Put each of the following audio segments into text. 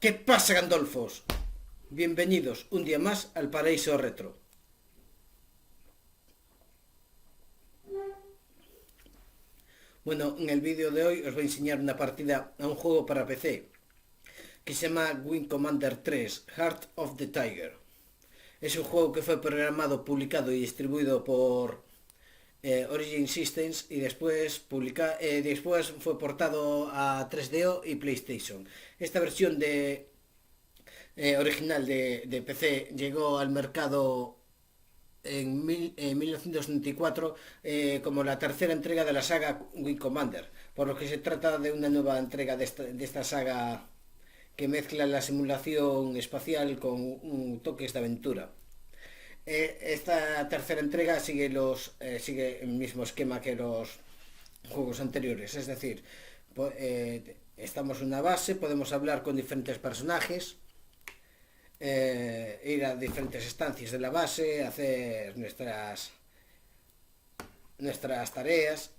¿Qué pasa, Gandolfos? Bienvenidos un día más al Paraíso Retro. Bueno, en el vídeo de hoy os voy a enseñar una partida a un juego para PC que se llama Wing Commander 3 Heart of the Tiger. Es un juego que fue programado, publicado y distribuido por Origin Systems y después fue portado a 3DO y PlayStation. Esta versión original de PC llegó al mercado en 1994 como la tercera entrega de la saga Wing Commander, por lo que se trata de una nueva entrega de esta saga que mezcla la simulación espacial con toques de aventura. Esta tercera entrega sigue el mismo esquema que los juegos anteriores, es decir, estamos en una base, podemos hablar con diferentes personajes, ir a diferentes estancias de la base, hacer nuestras tareas,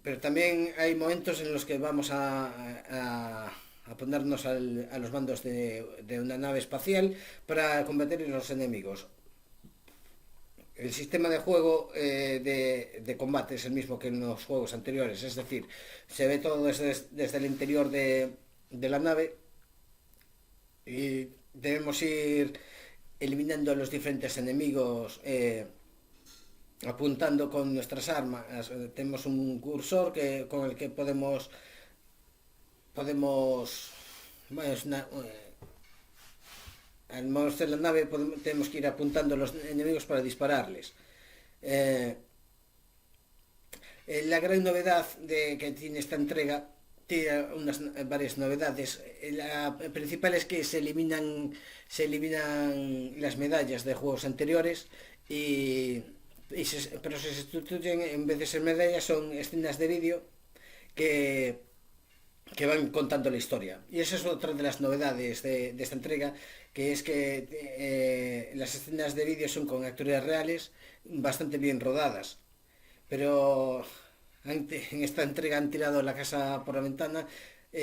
pero también hay momentos en los que vamos a ponernos a los mandos de una nave espacial para combatir a los enemigos. El sistema de juego de combate es el mismo que en los juegos anteriores, es decir, se ve todo desde el interior de la nave y debemos ir eliminando a los diferentes enemigos apuntando con nuestras armas. Tenemos un cursor con el que podemos bueno, al moverse la nave tenemos que ir apuntando a los enemigos para dispararles. La gran novedad que tiene esta entrega tiene varias novedades. La principal es que se eliminan las medallas de juegos anteriores pero se sustituyen, en vez de ser medallas, son escenas de vídeo que van contando la historia. Y esa es otra de las novedades de esta entrega, que es que las escenas de vídeo son con actores reales, bastante bien rodadas. Pero en esta entrega han tirado la casa por la ventana,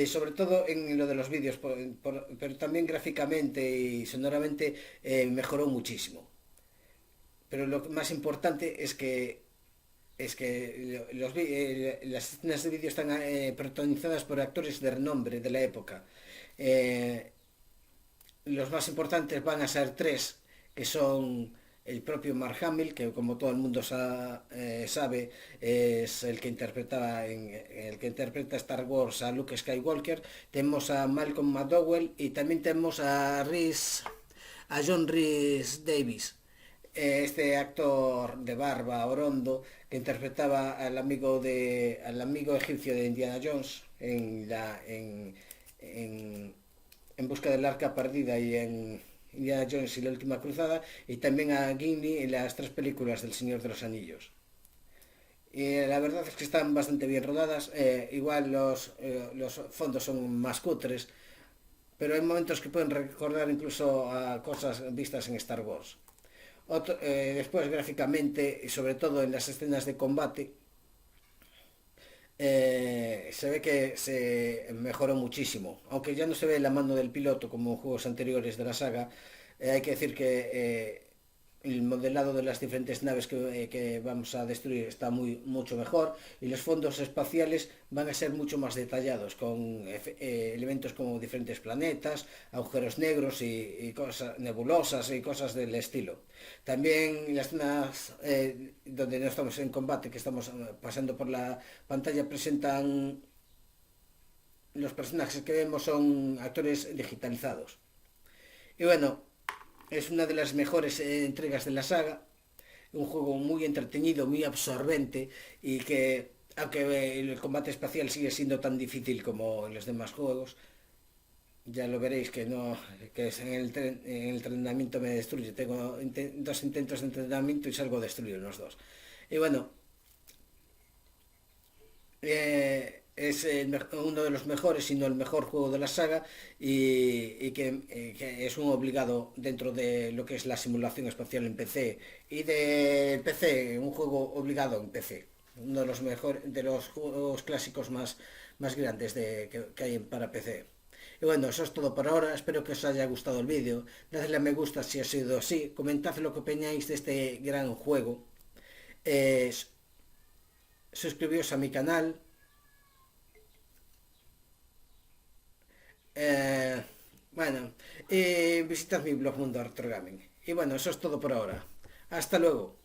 sobre todo en lo de los vídeos, pero también gráficamente y sonoramente mejoró muchísimo. Pero lo más importante es que las escenas de vídeo están protagonizadas por actores de renombre de la época. Los más importantes van a ser tres, que son el propio Mark Hamill, que como todo el mundo sabe, es el que interpreta Star Wars a Luke Skywalker. Tenemos a Malcom McDowell y también tenemos a John Rhys-Davies, este actor de barba orondo que interpretaba al amigo egipcio de Indiana Jones en busca del arca perdida y en Indiana Jones y la última cruzada, y también a Gimli en las tres películas del Señor de los Anillos. Y la verdad es que están bastante bien rodadas. Igual los fondos son más cutres, pero hay momentos que pueden recordar incluso a cosas vistas en Star Wars. Después, gráficamente y sobre todo en las escenas de combate, se ve que se mejoró muchísimo, aunque ya no se ve la mano del piloto como en juegos anteriores de la saga. Hay que decir que el modelado de las diferentes naves que vamos a destruir está mucho mejor, y los fondos espaciales van a ser mucho más detallados, con elementos como diferentes planetas, agujeros negros y cosas nebulosas y cosas del estilo. También las zonas donde no estamos en combate, que estamos pasando por la pantalla, presentan los personajes que vemos son actores digitalizados. Y bueno, es una de las mejores entregas de la saga, un juego muy entretenido, muy absorbente, y que, aunque el combate espacial sigue siendo tan difícil como en los demás juegos, ya lo veréis que no, que en el entrenamiento me destruye. Tengo dos intentos de entrenamiento y salgo destruido en los dos. Y bueno, es uno de los mejores, si no el mejor juego de la saga, y que es un obligado dentro de lo que es la simulación espacial en PC, y de PC, un juego obligado en PC. Uno de los juegos clásicos más grandes que hay para PC. Y bueno, eso es todo por ahora. Espero que os haya gustado el vídeo. Dadle a me gusta si ha sido así. Comentad lo que opináis de este gran juego. Eh, suscribíos a mi canal. Eh, bueno, y visitad mi blog Mundo Retro Gaming. Y bueno, eso es todo por ahora. Hasta luego.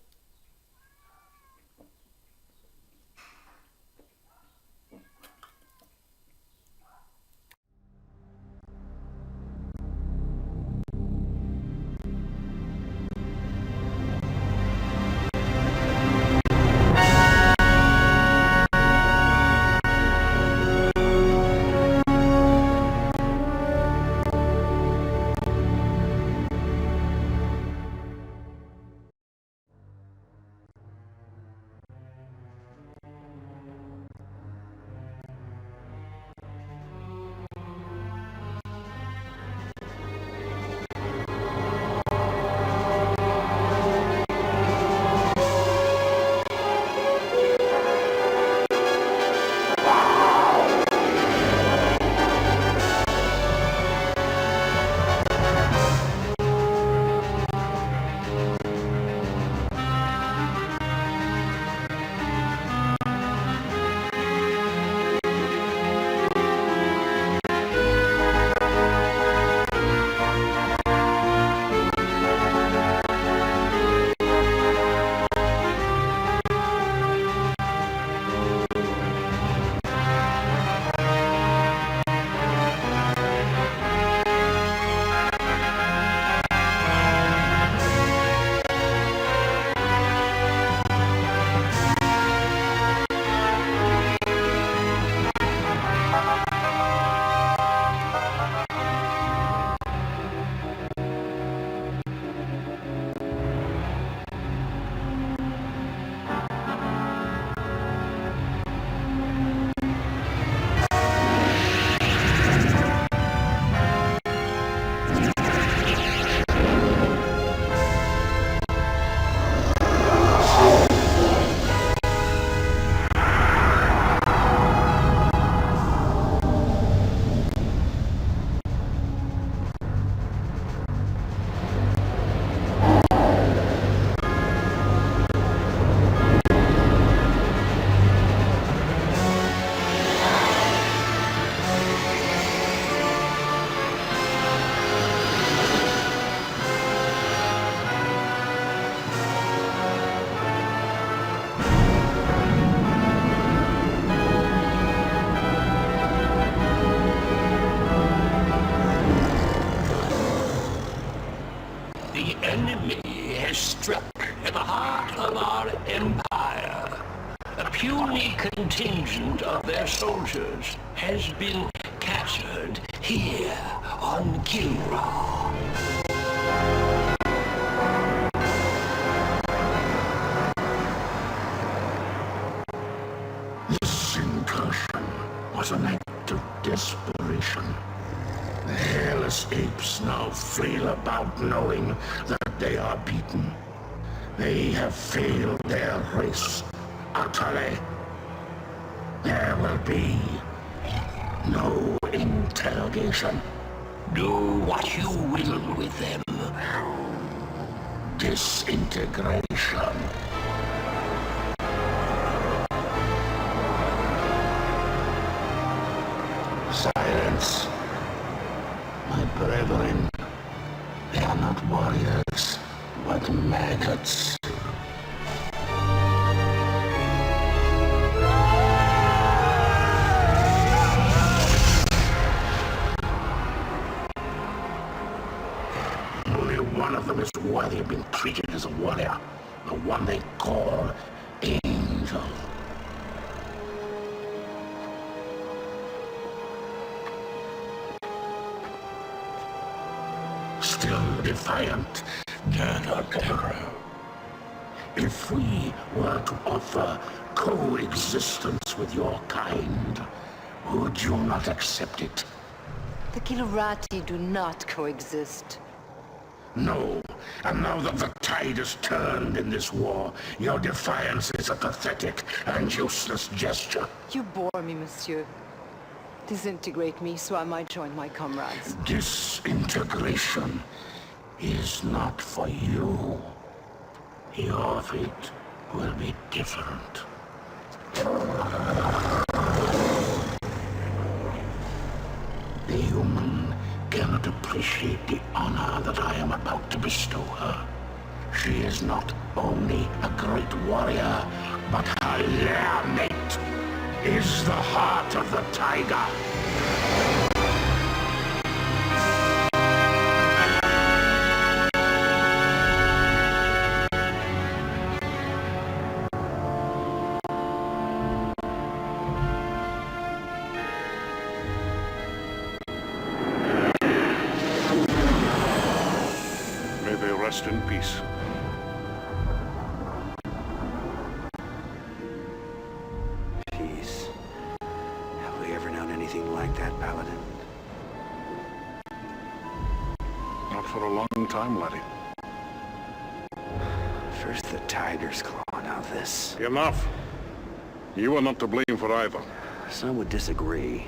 The enemy has struck at the heart of our empire. A puny contingent of their soldiers has been captured here on Kilra. This incursion was an act of desperation. The hairless apes now flail about knowing that they are beaten. They have failed their race utterly. There will be no interrogation. Do what you will with them. Disintegration. Silence. My brethren, they are not warriors, but maggots. Only one of them is worthy of being treated as a warrior, the one they call Angel. Still defiant, Terror. If we were to offer coexistence with your kind, would you not accept it? The Kilurati do not coexist. No, and now that the tide has turned in this war, your defiance is a pathetic and useless gesture. You bore me, monsieur. Disintegrate me so I might join my comrades. Disintegration is not for you. Your fate will be different. The human cannot appreciate the honor that I am about to bestow her. She is not only a great warrior, but her lair mate is the heart of the tiger. May they rest in peace. Peace. Have we ever known anything like that, Paladin? Not for a long time, laddie. First the tiger's claw, now this. Enough! You are not to blame for either. Some would disagree.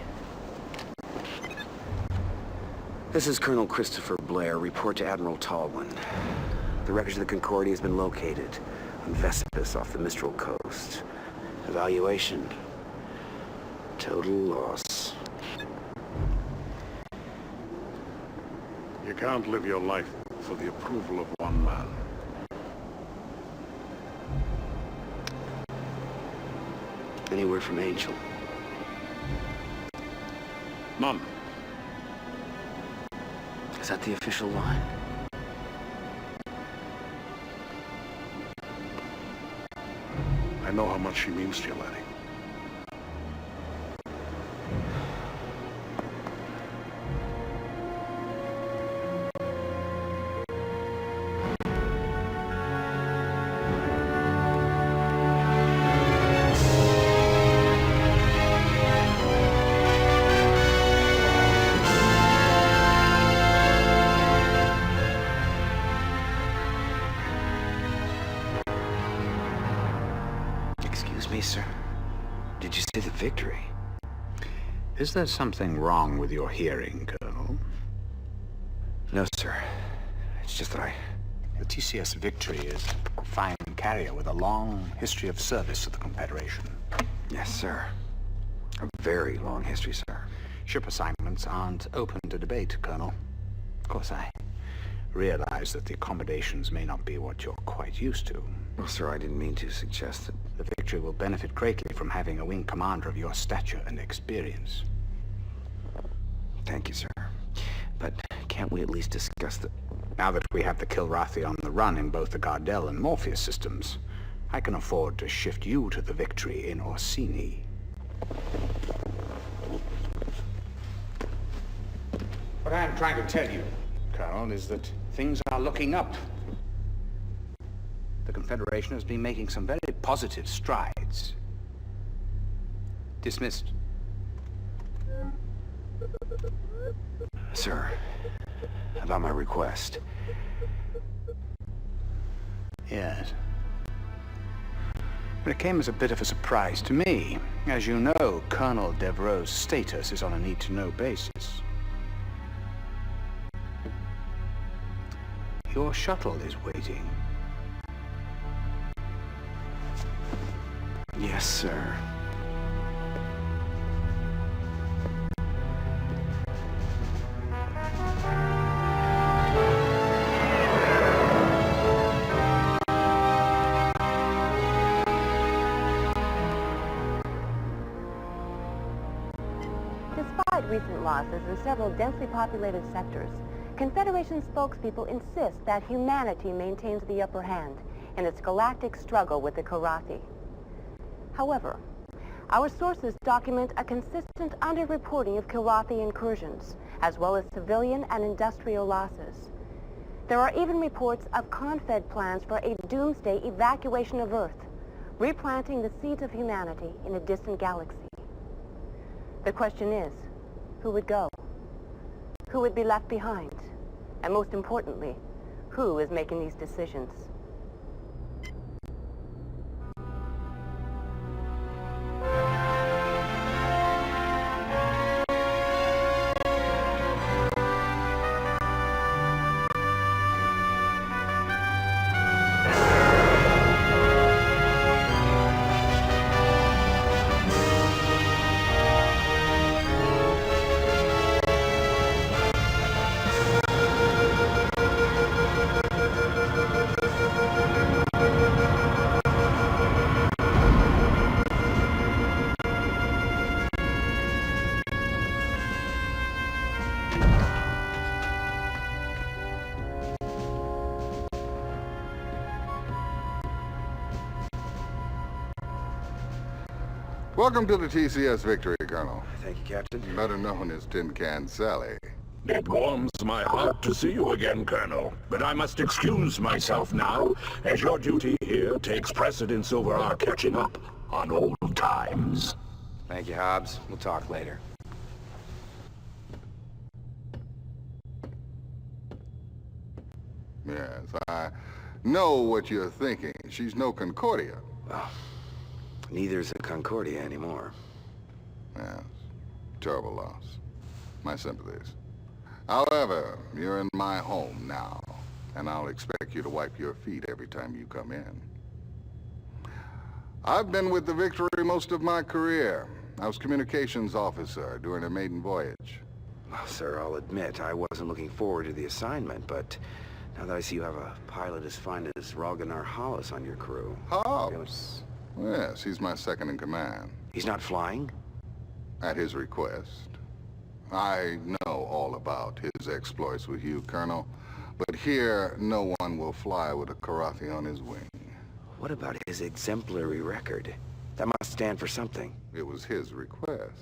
This is Colonel Christopher Blair. Report to Admiral Tallwin. The wreckage of the Concordia has been located on Vespus off the Mistral coast. Evaluation. Total loss. You can't live your life for the approval of one man. Any word from Angel? None. Is that the official line? I know how much she means to you, laddie. Excuse me, sir. Did you say the victory? Is there something wrong with your hearing, Colonel? No, sir. It's just that The TCS Victory is a fine carrier with a long history of service to the Confederation. Yes, sir. A very long history, sir. Ship assignments aren't open to debate, Colonel. Of course, I realize that the accommodations may not be what you're quite used to. Well, sir, I didn't mean to suggest that. The Victory will benefit greatly from having a wing commander of your stature and experience. Thank you, sir. But can't we at least discuss the... Now that we have the Kilrathi on the run in both the Gardel and Morpheus systems, I can afford to shift you to the Victory in Orsini. What I am trying to tell you, Colonel, is that things are looking up. The Confederation has been making some very positive strides. Dismissed. Sir, about my request. Yes. But it came as a bit of a surprise to me. As you know, Colonel Devereaux's status is on a need-to-know basis. Your shuttle is waiting. Yes, sir. Despite recent losses in several densely populated sectors, Confederation spokespeople insist that humanity maintains the upper hand in its galactic struggle with the Kilrathi. However, our sources document a consistent underreporting of Kilrathi incursions, as well as civilian and industrial losses. There are even reports of Confed plans for a doomsday evacuation of Earth, replanting the seeds of humanity in a distant galaxy. The question is, who would go? Who would be left behind? And most importantly, who is making these decisions? Welcome to the TCS Victory, Colonel. Thank you, Captain. Better known as Tin Can Sally. It warms my heart to see you again, Colonel. But I must excuse myself now, as your duty here takes precedence over our catching up on old times. Thank you, Hobbs. We'll talk later. Yes, I know what you're thinking. She's no Concordia. Well, neither's a Concordia anymore. Yes, terrible loss. My sympathies. However, you're in my home now, and I'll expect you to wipe your feet every time you come in. I've been with the Victory most of my career. I was communications officer during a maiden voyage. Well, sir, I'll admit I wasn't looking forward to the assignment, but now that I see you have a pilot as fine as Ragnar Hollis on your crew... Hobbs? Yes, he's my second in command. He's not flying? At his request. I know all about his exploits with you, Colonel, but here no one will fly with a Karathi on his wing. What about his exemplary record? That must stand for something. It was his request.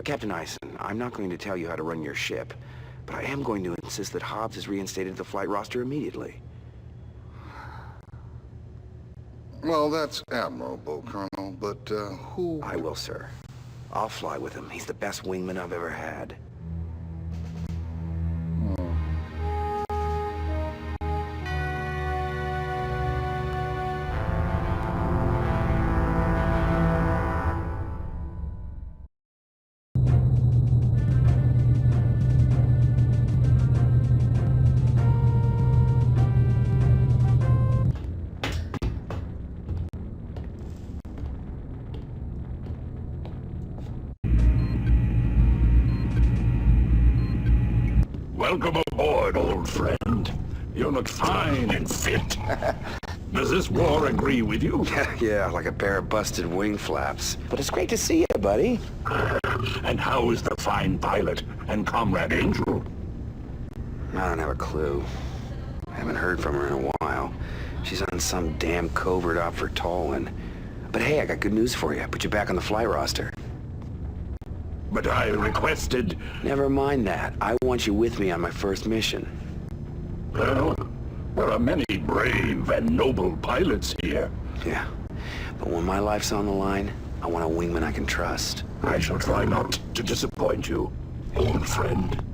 Captain Eisen, I'm not going to tell you how to run your ship, but I am going to insist that Hobbs is reinstated to the flight roster immediately. Well, that's admirable, Colonel, but who... I will, sir. I'll fly with him. He's the best wingman I've ever had. Welcome aboard, old friend. You look fine and fit. Does this war agree with you? Yeah, like a pair of busted wing flaps. But it's great to see you, buddy. And how is the fine pilot and Comrade Angel? I don't have a clue. I haven't heard from her in a while. She's on some damn covert op for Tallinn. But hey, I got good news for you. I put you back on the fly roster. But I requested... Never mind that. I want you with me on my first mission. Well, there are many brave and noble pilots here. Yeah, but when my life's on the line, I want a wingman I can trust. I shall try not to disappoint you, old friend.